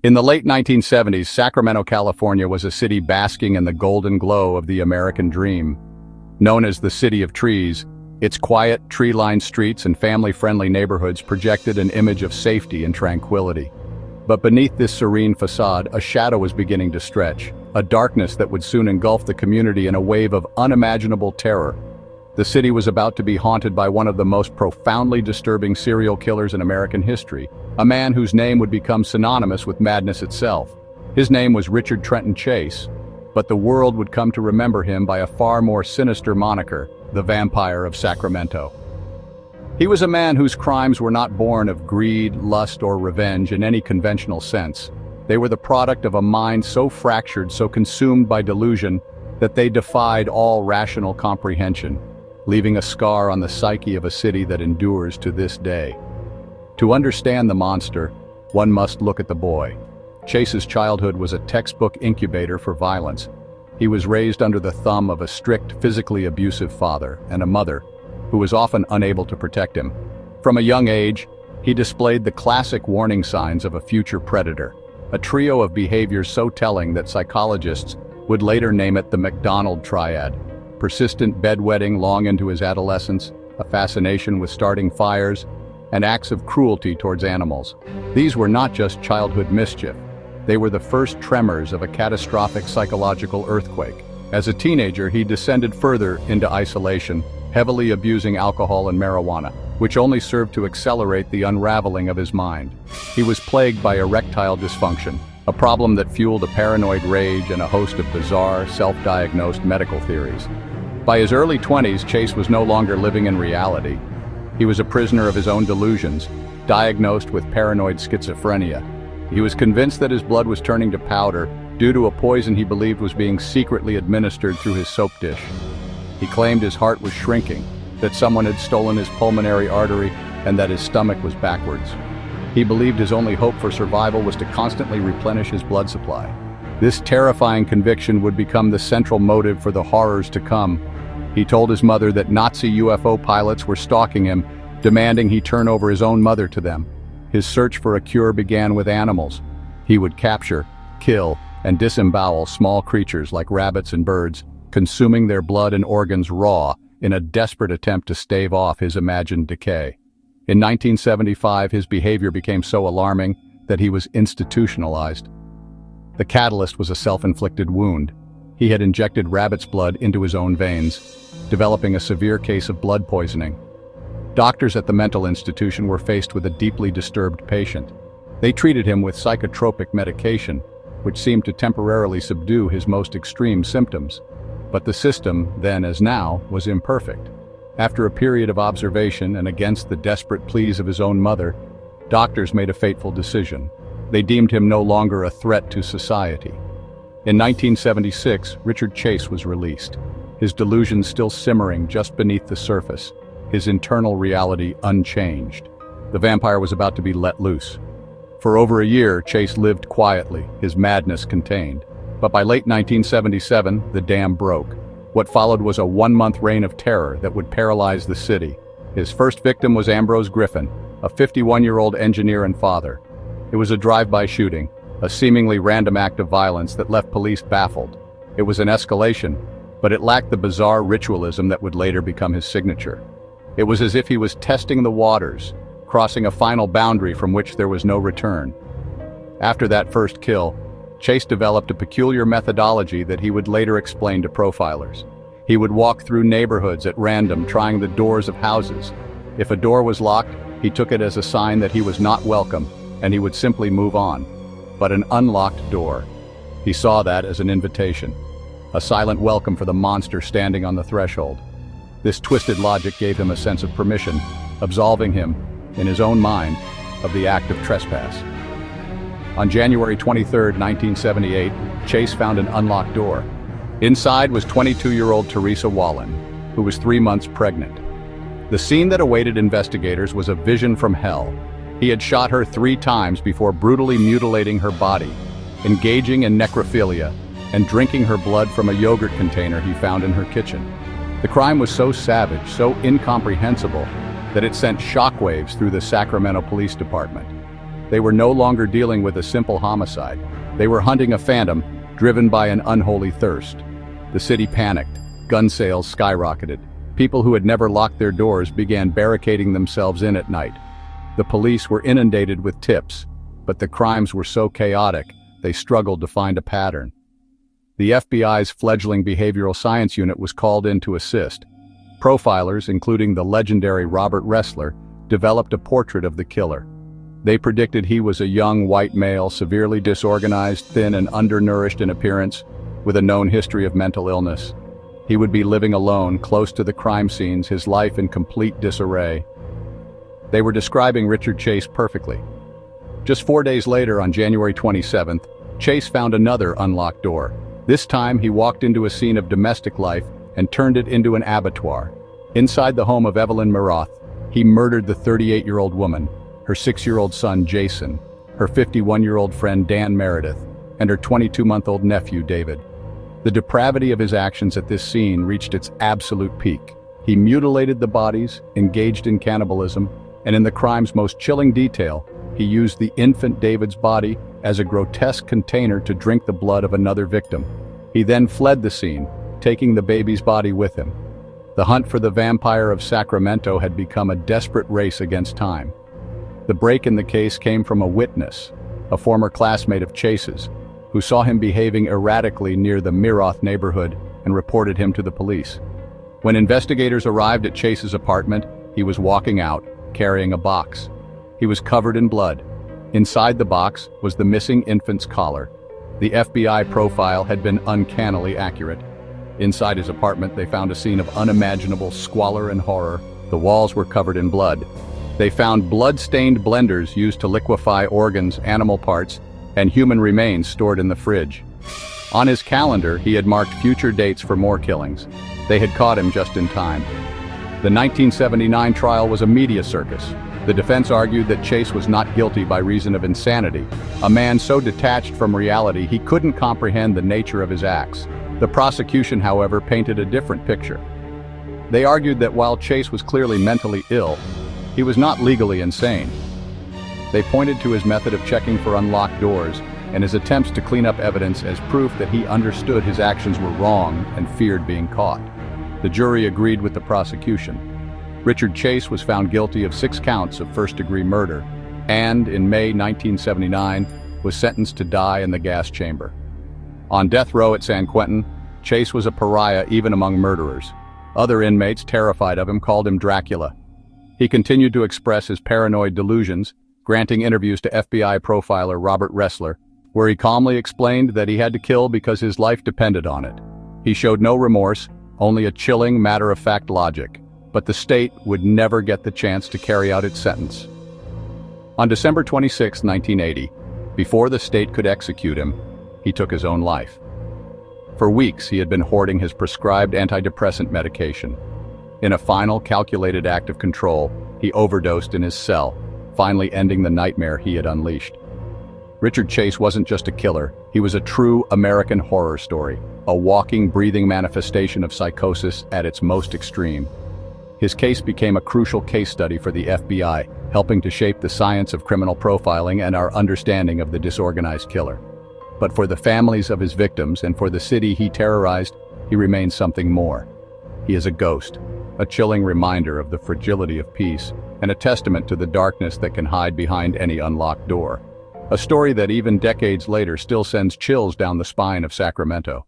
In the late 1970s, Sacramento, California was a city basking in the golden glow of the American dream. Known as the City of Trees, its quiet, tree-lined streets and family-friendly neighborhoods projected an image of safety and tranquility. But beneath this serene facade, a shadow was beginning to stretch, a darkness that would soon engulf the community in a wave of unimaginable terror. The city was about to be haunted by one of the most profoundly disturbing serial killers in American history, a man whose name would become synonymous with madness itself. His name was Richard Trenton Chase, but the world would come to remember him by a far more sinister moniker, the Vampire of Sacramento. He was a man whose crimes were not born of greed, lust, or revenge in any conventional sense. They were the product of a mind so fractured, so consumed by delusion, that they defied all rational comprehension, leaving a scar on the psyche of a city that endures to this day. To understand the monster, one must look at the boy. Chase's childhood was a textbook incubator for violence. He was raised under the thumb of a strict, physically abusive father and a mother who was often unable to protect him. From a young age, he displayed the classic warning signs of a future predator, a trio of behaviors so telling that psychologists would later name it the McDonald Triad: persistent bedwetting long into his adolescence, a fascination with starting fires, and acts of cruelty towards animals. These were not just childhood mischief. They were the first tremors of a catastrophic psychological earthquake. As a teenager, he descended further into isolation, heavily abusing alcohol and marijuana, which only served to accelerate the unraveling of his mind. He was plagued by erectile dysfunction, a problem that fueled a paranoid rage and a host of bizarre, self-diagnosed medical theories. By his early 20s, Chase was no longer living in reality. He was a prisoner of his own delusions, diagnosed with paranoid schizophrenia. He was convinced that his blood was turning to powder due to a poison he believed was being secretly administered through his soap dish. He claimed his heart was shrinking, that someone had stolen his pulmonary artery, and that his stomach was backwards. He believed his only hope for survival was to constantly replenish his blood supply. This terrifying conviction would become the central motive for the horrors to come. He told his mother that Nazi UFO pilots were stalking him, demanding he turn over his own mother to them. His search for a cure began with animals. He would capture, kill, and disembowel small creatures like rabbits and birds, consuming their blood and organs raw in a desperate attempt to stave off his imagined decay. In 1975, his behavior became so alarming that he was institutionalized. The catalyst was a self-inflicted wound. He had injected rabbit's blood into his own veins, developing a severe case of blood poisoning. Doctors at the mental institution were faced with a deeply disturbed patient. They treated him with psychotropic medication, which seemed to temporarily subdue his most extreme symptoms. But the system, then as now, was imperfect. After a period of observation and against the desperate pleas of his own mother, doctors made a fateful decision. They deemed him no longer a threat to society. In 1976, Richard Chase was released, his delusions still simmering just beneath the surface, his internal reality unchanged. The vampire was about to be let loose. For over a year, Chase lived quietly, his madness contained. But by late 1977, the dam broke. What followed was a one-month reign of terror that would paralyze the city. His first victim was Ambrose Griffin, a 51-year-old engineer and father. It was a drive-by shooting, a seemingly random act of violence that left police baffled. It was an escalation, but it lacked the bizarre ritualism that would later become his signature. It was as if he was testing the waters, crossing a final boundary from which there was no return. After that first kill, Chase developed a peculiar methodology that he would later explain to profilers. He would walk through neighborhoods at random, trying the doors of houses. If a door was locked, he took it as a sign that he was not welcome, and he would simply move on. But an unlocked door, he saw that as an invitation, a silent welcome for the monster standing on the threshold. This twisted logic gave him a sense of permission, absolving him, in his own mind, of the act of trespass. On January 23, 1978, Chase found an unlocked door. Inside was 22-year-old Teresa Wallen, who was 3 months pregnant. The scene that awaited investigators was a vision from hell. He had shot her 3 times before brutally mutilating her body, engaging in necrophilia, and drinking her blood from a yogurt container he found in her kitchen. The crime was so savage, so incomprehensible, that it sent shockwaves through the Sacramento Police Department. They were no longer dealing with a simple homicide. They were hunting a phantom, driven by an unholy thirst. The city panicked. Gun sales skyrocketed. People who had never locked their doors began barricading themselves in at night. The police were inundated with tips, but the crimes were so chaotic, they struggled to find a pattern. The FBI's fledgling behavioral science unit was called in to assist. Profilers, including the legendary Robert Ressler, developed a portrait of the killer. They predicted he was a young white male, severely disorganized, thin and undernourished in appearance, with a known history of mental illness. He would be living alone, close to the crime scenes, his life in complete disarray. They were describing Richard Chase perfectly. Just 4 days later, on January 27th, Chase found another unlocked door. This time, he walked into a scene of domestic life and turned it into an abattoir. Inside the home of Evelyn Miroth, he murdered the 38-year-old woman, her 6-year-old son Jason, her 51-year-old friend Dan Meredith, and her 22-month-old nephew David. The depravity of his actions at this scene reached its absolute peak. He mutilated the bodies, engaged in cannibalism, and in the crime's most chilling detail, he used the infant David's body as a grotesque container to drink the blood of another victim. He then fled the scene, taking the baby's body with him. The hunt for the Vampire of Sacramento had become a desperate race against time. The break in the case came from a witness, a former classmate of Chase's, who saw him behaving erratically near the Miroth neighborhood and reported him to the police. When investigators arrived at Chase's apartment, he was walking out, carrying a box. He was covered in blood. Inside the box was the missing infant's collar. The FBI profile had been uncannily accurate. Inside his apartment, they found a scene of unimaginable squalor and horror. The walls were covered in blood. They found blood-stained blenders used to liquefy organs, animal parts, and human remains stored in the fridge. On his calendar, he had marked future dates for more killings. They had caught him just in time. The 1979 trial was a media circus. The defense argued that Chase was not guilty by reason of insanity, a man so detached from reality he couldn't comprehend the nature of his acts. The prosecution, however, painted a different picture. They argued that while Chase was clearly mentally ill, he was not legally insane. They pointed to his method of checking for unlocked doors and his attempts to clean up evidence as proof that he understood his actions were wrong and feared being caught. The jury agreed with the prosecution. Richard Chase was found guilty of 6 counts of first-degree murder and, in May 1979, was sentenced to die in the gas chamber. On death row at San Quentin, Chase was a pariah even among murderers. Other inmates, terrified of him, called him Dracula. He continued to express his paranoid delusions, granting interviews to FBI profiler Robert Ressler, where he calmly explained that he had to kill because his life depended on it. He showed no remorse, only a chilling, matter-of-fact logic. But the state would never get the chance to carry out its sentence. On December 26, 1980, before the state could execute him, he took his own life. For weeks, he had been hoarding his prescribed antidepressant medication. In a final, calculated act of control, he overdosed in his cell, finally ending the nightmare he had unleashed. Richard Chase wasn't just a killer, he was a true American horror story, a walking, breathing manifestation of psychosis at its most extreme. His case became a crucial case study for the FBI, helping to shape the science of criminal profiling and our understanding of the disorganized killer. But for the families of his victims and for the city he terrorized, he remains something more. He is a ghost, a chilling reminder of the fragility of peace, and a testament to the darkness that can hide behind any unlocked door. A story that even decades later still sends chills down the spine of Sacramento.